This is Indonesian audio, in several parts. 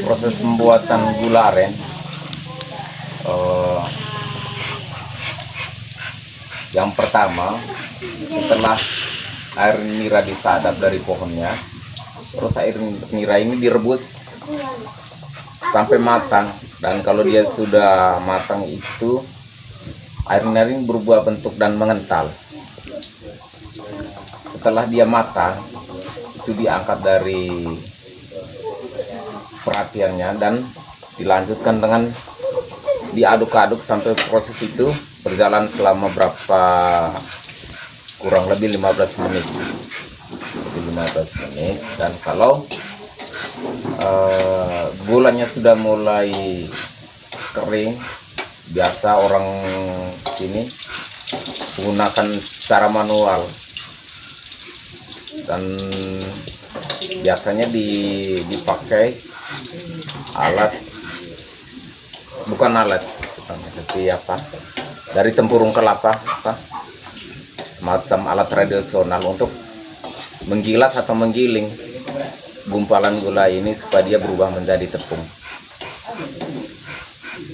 Proses pembuatan gula aren yang pertama, setelah air nira disadap dari pohonnya, terus air nira ini direbus sampai matang. Dan kalau dia sudah matang itu, air nira ini berubah bentuk dan mengental. Setelah dia matang, itu diangkat dari perapiannya dan dilanjutkan dengan diaduk-aduk sampai proses itu berjalan selama kurang lebih 15 menit. Jadi 15 menit. Dan kalau gulanya sudah mulai kering, biasa orang sini menggunakan cara manual, dan biasanya dipakai alat, bukan alat tapi dari tempurung kelapa, semacam alat tradisional untuk menggilas atau menggiling gumpalan gula ini supaya dia berubah menjadi tepung.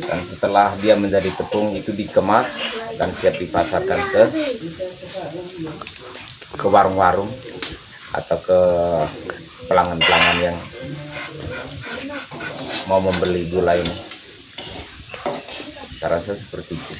Dan setelah dia menjadi tepung, itu dikemas dan siap dipasarkan ke warung-warung atau ke pelanggan-pelanggan yang mau membeli gula ini. Saya rasa seperti itu.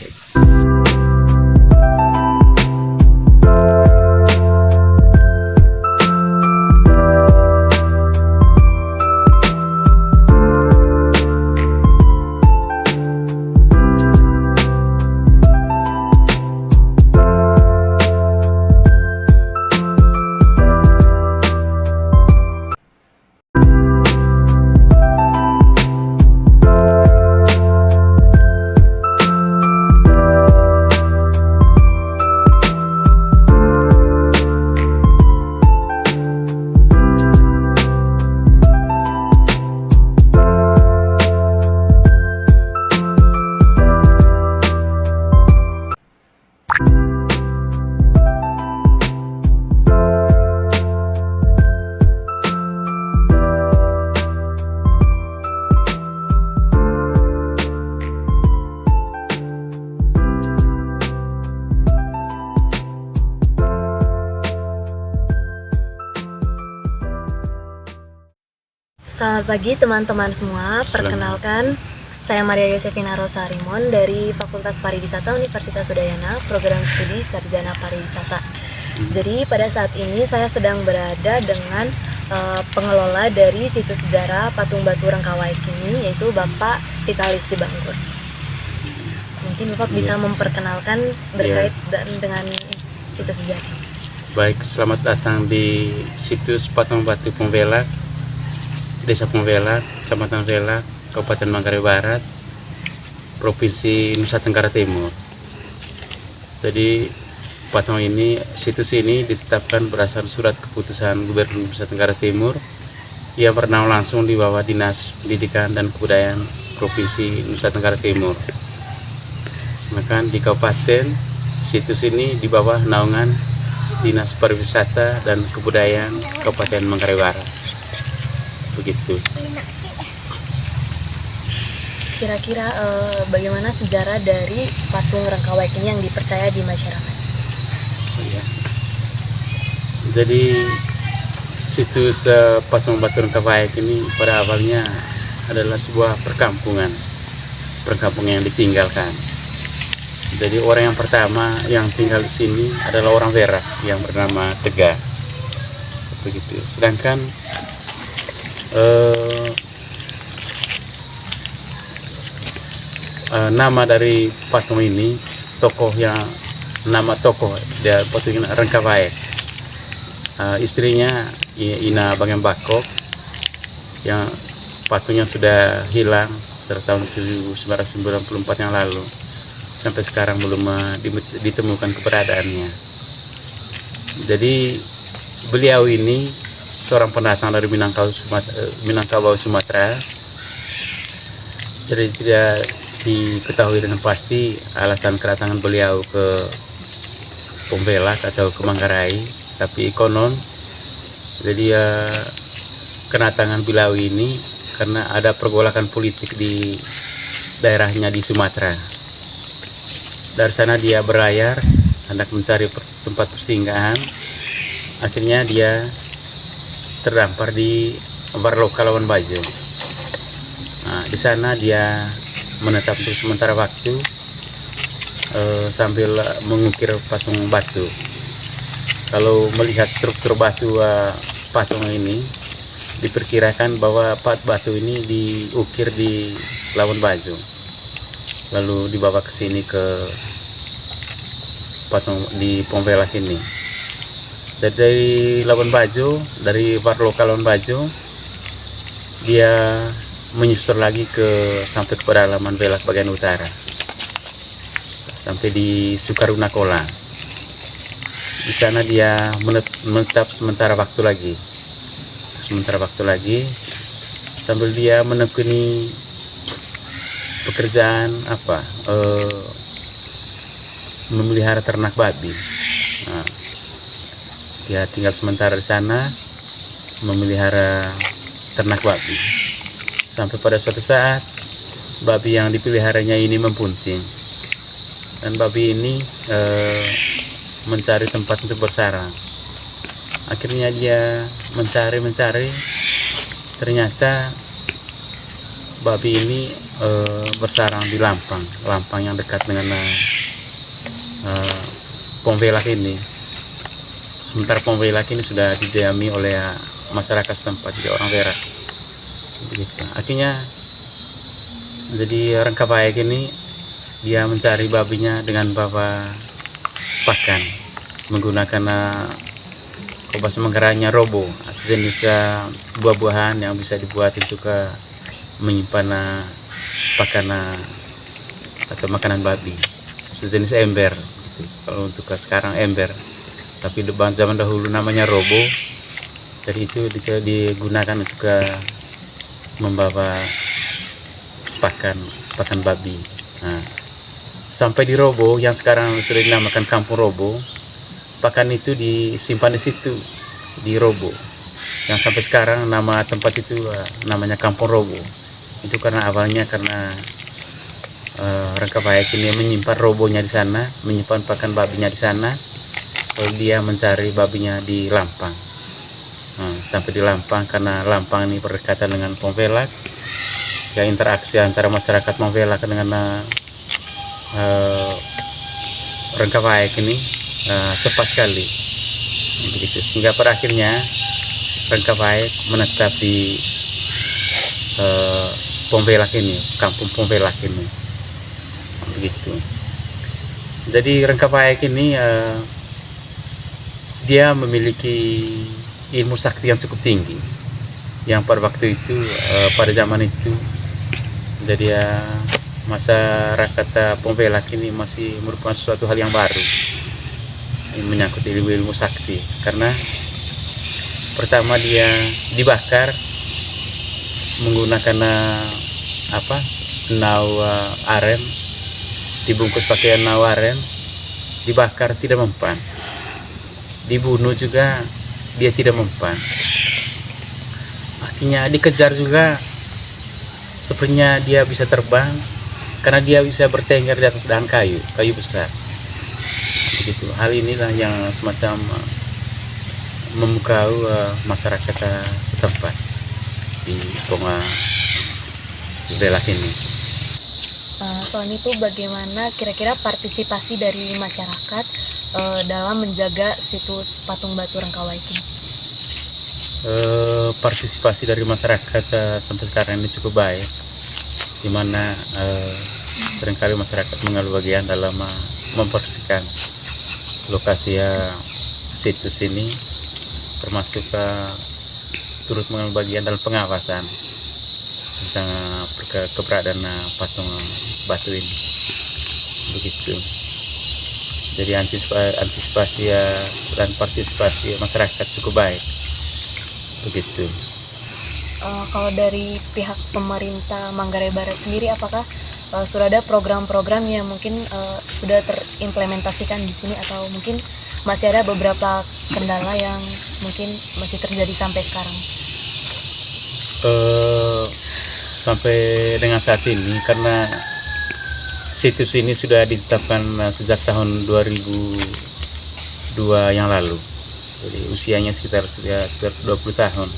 Selamat pagi teman-teman semua, perkenalkan saya Maria Yosefina Rosa Rimon dari Fakultas Pariwisata Universitas Udayana, program studi Sarjana Pariwisata. Jadi pada saat ini saya sedang berada dengan pengelola dari situs sejarah Patung Batu Rangkawaik ini, yaitu Bapak Vitalis Jebanggur. Mungkin Bapak bisa memperkenalkan berkait dengan situs sejarah. Baik, selamat datang di situs Patung Batu Pembelak, Desa Pembelak, Kecamatan Relak, Kabupaten Manggarai Barat, Provinsi Nusa Tenggara Timur. Jadi patung ini, situs ini ditetapkan berdasarkan surat keputusan Gubernur Nusa Tenggara Timur yang bernama langsung di bawah Dinas Pendidikan dan Kebudayaan Provinsi Nusa Tenggara Timur. Maka di kabupaten, situs ini di bawah naungan Dinas Pariwisata dan Kebudayaan Kabupaten Manggarai Barat. Begitu. Kira-kira bagaimana sejarah dari patung Rangkawaik ini yang dipercaya di masyarakat? Ya. Jadi situs Patung Batu Rangkawaik ini pada awalnya adalah sebuah perkampungan yang ditinggalkan. Jadi orang yang pertama yang tinggal di sini adalah orang Werak yang bernama Tega. Begitu. Sedangkan nama dari patung ini, nama tokoh dia patung Rangkawaik, istrinya Ina Bangen Bakok, yang patungnya sudah hilang dari tahun 1994 yang lalu, sampai sekarang belum ditemukan keberadaannya. Jadi beliau ini seorang pendatang dari Minangkabau Sumatera. Jadi tidak diketahui dengan pasti alasan kedatangan beliau ke Pembelak atau ke Manggarai, tapi konon jadi kedatangan beliau ini karena ada pergolakan politik di daerahnya di Sumatera. Dari sana dia berlayar hendak mencari tempat persinggahan. Akhirnya dia terdampar di Warloka Labuan Bajo. Nah, di sana dia menetap untuk sementara waktu sambil mengukir patung batu. Kalau melihat struktur batu patung ini, diperkirakan bahwa batu ini diukir di Labuan Bajo, lalu dibawa ke sini ke patung di Pembelak ini. Dan dari Labuan Bajo, dari Warloka Labuan Bajo, dia menyusur lagi sampai ke pedalaman Belak bagian utara, sampai di Sukaruna Kola. Di sana dia menetap sementara waktu lagi, sambil dia menekuni pekerjaan memelihara ternak babi. Nah, dia tinggal sementara di sana memelihara ternak babi, sampai pada suatu saat babi yang dipeliharanya ini mempunting, dan babi ini mencari tempat untuk bersarang. Akhirnya dia mencari, ternyata babi ini bersarang di lampang yang dekat dengan Pembelak ini. Sementara Pembelak ini sudah didiami oleh masyarakat setempat, jadi orang Berak. Begitu. Akhirnya jadi Rangkapayek ini dia mencari babinya dengan bawa pakan menggunakan bahasa Manggarainya robo, sejenis buah-buahan yang bisa dibuat untuk menyimpan pakan atau makanan babi, sejenis ember gitu. Kalau untuk sekarang ember, tapi di zaman dahulu namanya robo. Jadi itu digunakan untuk membawa pakan babi. Nah, sampai di Robo yang sekarang sudah dinamakan Kampung Robo, pakan itu disimpan di situ di Robo, yang sampai sekarang nama tempat itu namanya Kampung Robo. Itu karena awalnya Rangkapayek ini menyimpan robonya di sana, menyimpan pakan babinya di sana, lalu dia mencari babinya di Lampang. Nah, sampai di Lampang, karena Lampang ini berdekatan dengan Pembelak, ya interaksi antara masyarakat Pembelak dengan Rangkapayek ini cepat sekali, begitu. Sehingga pada akhirnya Rangkapayek menetap di Pembelak ini, kampung Pembelak ini, begitu. Jadi Rangkapayek ini dia memiliki ilmu sakti yang cukup tinggi, yang pada waktu itu pada zaman itu, jadi masyarakat Pembelak ini masih merupakan suatu hal yang baru menyangkut ilmu sakti, karena pertama dia dibakar menggunakan nau aren, dibungkus pakai nau aren, dibakar tidak mempan, dibunuh juga dia tidak mempan. Akhirnya dikejar juga, sepertinya dia bisa terbang karena dia bisa bertengger di atas dahan kayu besar. Begitu. Hal inilah yang semacam memukau masyarakat setempat di Pembelak ini. Selain itu, bagaimana kira-kira partisipasi dari masyarakat dalam menjaga situs patung batu Rangkapayek ini? Partisipasi dari masyarakat sampai sekarang ini cukup baik, di mana seringkali masyarakat mengambil bagian dalam membersihkan lokasi situs ini, termasuk turut mengambil bagian dalam pengawasan tentang keberadaan patung batu ini, begitu. Jadi antisipasi dan partisipasi masyarakat cukup baik begitu. Kalau dari pihak pemerintah Manggarai Barat sendiri, apakah sudah ada program-program yang mungkin sudah terimplementasikan di sini, atau mungkin masih ada beberapa kendala yang mungkin masih terjadi sampai sekarang? Sampai dengan saat ini, karena situs ini sudah ditetapkan sejak tahun 2002 yang lalu, jadi usianya sekitar 20 tahun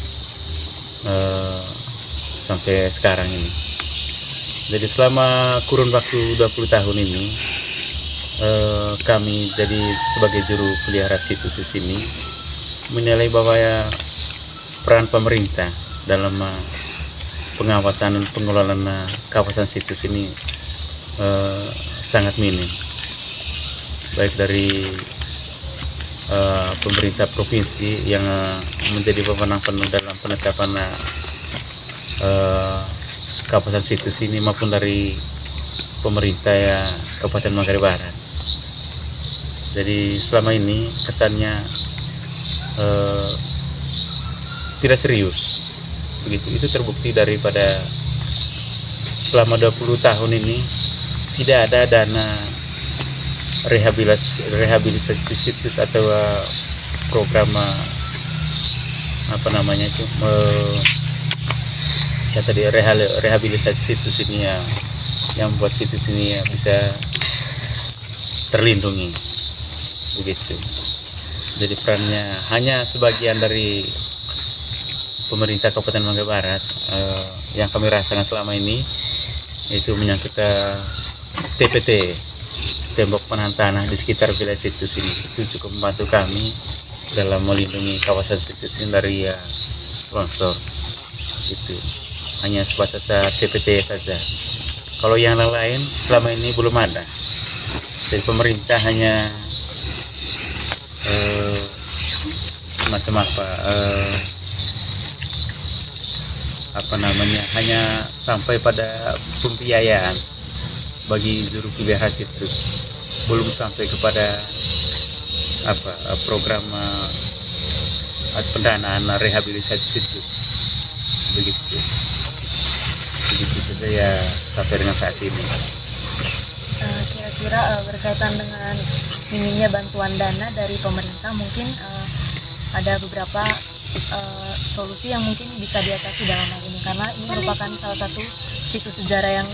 sampai sekarang ini. Jadi selama kurun waktu 20 tahun ini, kami jadi sebagai juru pelihara situs di sini menilai bahwa ya peran pemerintah dalam pengawasan dan pengelolaan kawasan situs ini sangat minim, baik dari pemerintah provinsi yang menjadi pemenang penuh dalam penetapan kawasan situs ini, maupun dari pemerintah ya Kabupaten Manggarai Barat. Jadi selama ini kesannya tidak serius, begitu. Itu terbukti daripada selama 20 tahun ini tidak ada dana rehabilitasi situs atau program rehabilitasi situs ini yang buat situs ini bisa terlindungi, begitu. Jadi perannya hanya sebagian dari pemerintah Kabupaten Manggarai Barat yang kami rasakan selama ini, yaitu menyangkut TPT, tembok penahan tanah di sekitar wilayah situs ini. Itu cukup membantu kami dalam melindungi kawasan situs ini dari longsor. Itu hanya sebatas TPT saja. Kalau yang lain selama ini belum ada. Jadi pemerintah hanya hanya sampai pada pembiayaan bagi juru pelihara situs, belum sampai kepada program pendanaan rehabilitasi situs, begitu saja ya sampai dengan saat ini. Kira-kira berkaitan dengan minimnya bantuan dana dari pemerintah, mungkin ada beberapa solusi yang mungkin bisa diatasi dalam hal ini, karena ini merupakan salah satu situs sejarah yang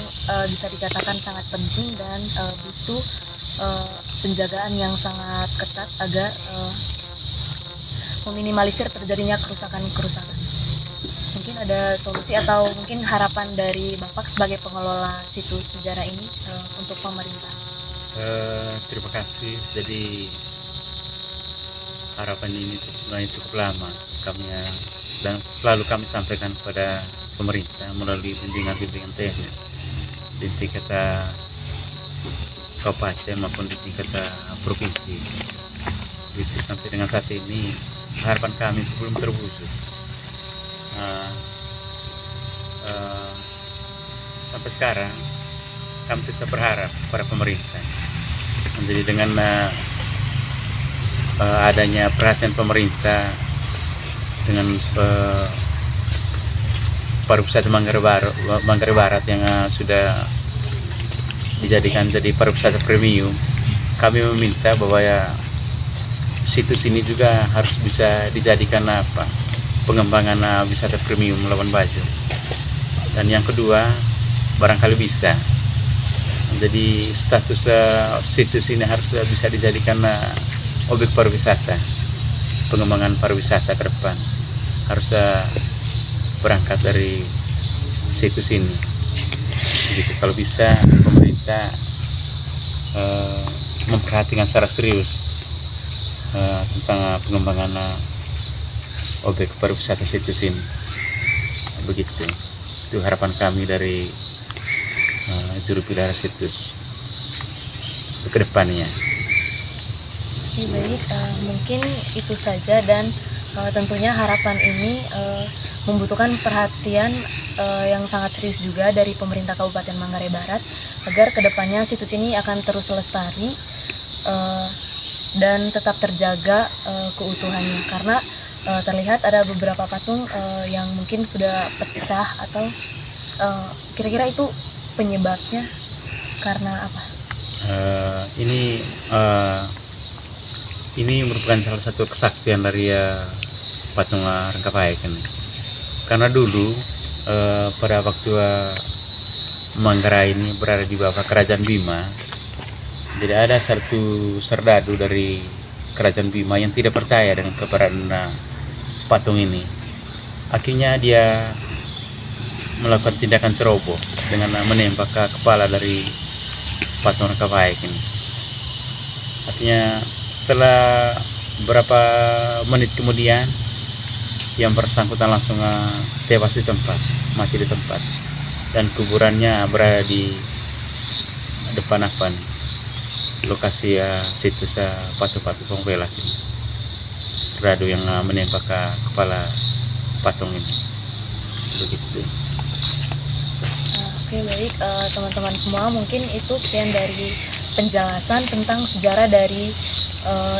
bisa dikatakan sangat penting dan butuh penjagaan yang sangat ketat agar meminimalisir terjadinya kerusakan-kerusakan. Mungkin ada solusi atau mungkin harapan dari Bapak sebagai pengelola situs sejarah ini untuk pemerintah? Terima kasih. Jadi harapan ini cukup lama kami dan selalu kami sampaikan kepada pemerintah melalui bimbingan-bimbingan teknis di tingkat kabupaten maupun di tingkat provinsi. Jadi sampai dengan saat ini harapan kami belum terwujud. Sampai sekarang kami tetap berharap kepada pemerintah. Jadi dengan adanya perhatian pemerintah dengan pariwisata Manggarai Barat yang sudah dijadikan jadi pariwisata premium, kami meminta bahwa situs ini juga harus bisa dijadikan pengembangan wisata premium Labuan Bajo. Dan yang kedua, barangkali bisa jadi status situs ini harus bisa dijadikan objek pariwisata, pengembangan pariwisata ke depan harus berangkat dari situs ini. Jadi kalau bisa pemerintah memperhatikan secara serius tentang pengembangan objek pariwisata situs ini, begitu. Itu harapan kami dari juru pelihara situs ke depannya. Baik, mungkin itu saja, dan tentunya harapan ini membutuhkan perhatian yang sangat serius juga dari pemerintah Kabupaten Manggarai Barat agar kedepannya situs ini akan terus lestari dan tetap terjaga keutuhannya, karena terlihat ada beberapa patung yang mungkin sudah pecah atau kira-kira itu penyebabnya karena apa? Ini merupakan salah satu kesaktian dari patung Rangkapayek ini. Karena dulu pada waktu Manggarai ini berada di bawah kerajaan Bima, jadi ada satu serdadu dari kerajaan Bima yang tidak percaya dengan keberadaan patung ini. Akhirnya dia melakukan tindakan ceroboh dengan menembak ke kepala dari patung Rangkapayek ini. Artinya setelah beberapa menit kemudian yang bersangkutan langsung tewas di tempat, mati di tempat, dan kuburannya berada di depan lokasi situs patung-patung Pongvelak ini. Serdadu yang menembak ke kepala patung ini. Begitu. Oke, baik teman-teman semua, mungkin itu sekian dari penjelasan tentang sejarah dari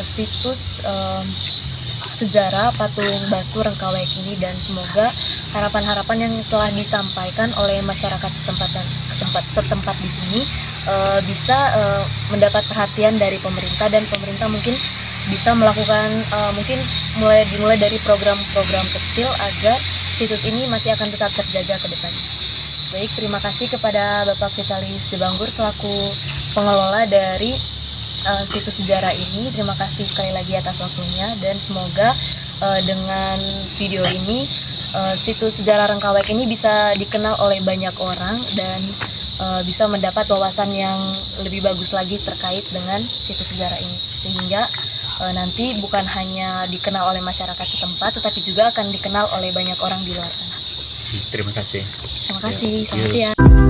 situs sejarah patung batu Rangkapayek ini, dan semoga harapan-harapan yang telah disampaikan oleh masyarakat setempat di sini bisa mendapat perhatian dari pemerintah, dan pemerintah mungkin bisa melakukan mungkin dimulai dari program-program kecil agar situs ini masih akan tetap terjaga ke depan. Baik, terima kasih kepada Bapak Vitalis Debanggur selaku pengelola dari situs sejarah ini. Terima kasih sekali lagi atas waktunya, dan semoga dengan video ini situs sejarah Rangkapayek ini bisa dikenal oleh banyak orang dan bisa mendapat wawasan yang lebih bagus lagi terkait dengan situs sejarah ini, sehingga nanti bukan hanya dikenal oleh masyarakat setempat, tetapi juga akan dikenal oleh banyak orang di luar sana. Terima kasih. Terima kasih, selamat siang.